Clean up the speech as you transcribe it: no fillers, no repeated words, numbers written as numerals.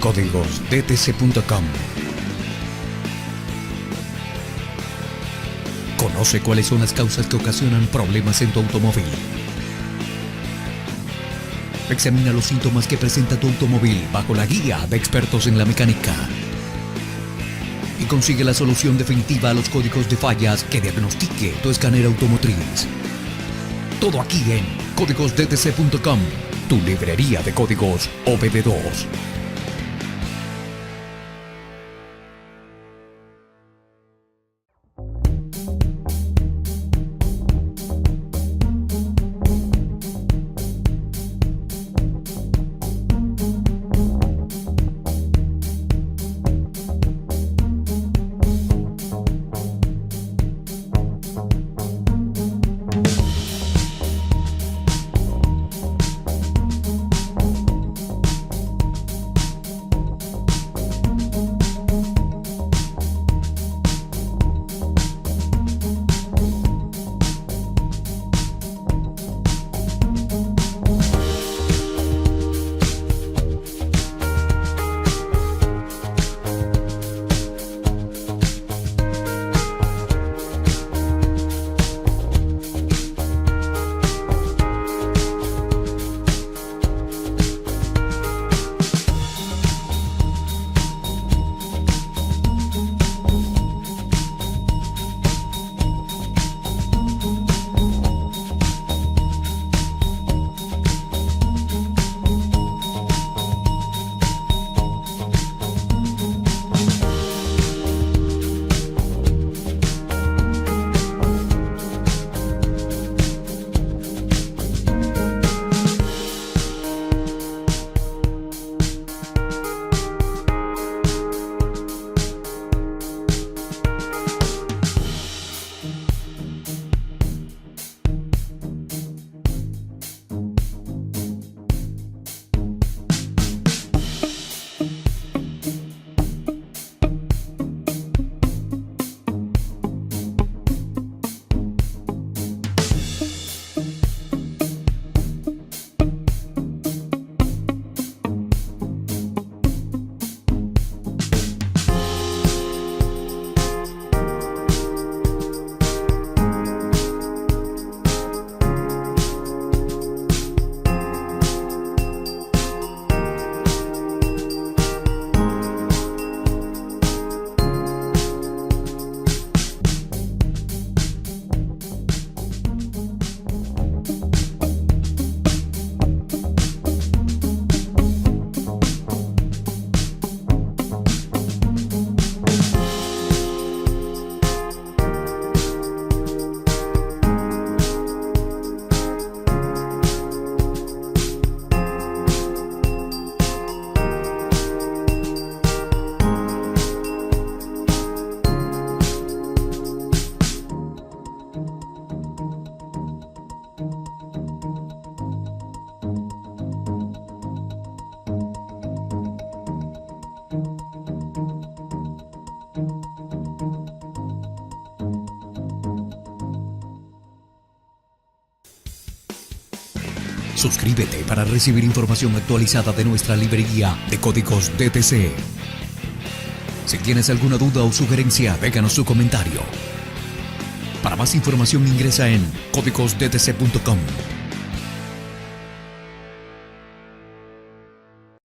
códigosdtc.com. Conoce cuáles son las causas que ocasionan problemas en tu automóvil. Examina los síntomas que presenta tu automóvil bajo la guía de expertos en la mecánica. Y consigue la solución definitiva a los códigos de fallas que diagnostique tu escáner automotriz. Todo aquí en códigosdtc.com, tu librería de códigos OBD2. Suscríbete para recibir información actualizada de nuestra librería de códigos DTC. Si tienes alguna duda o sugerencia, déjanos tu comentario. Para más información ingresa en códigosdtc.com.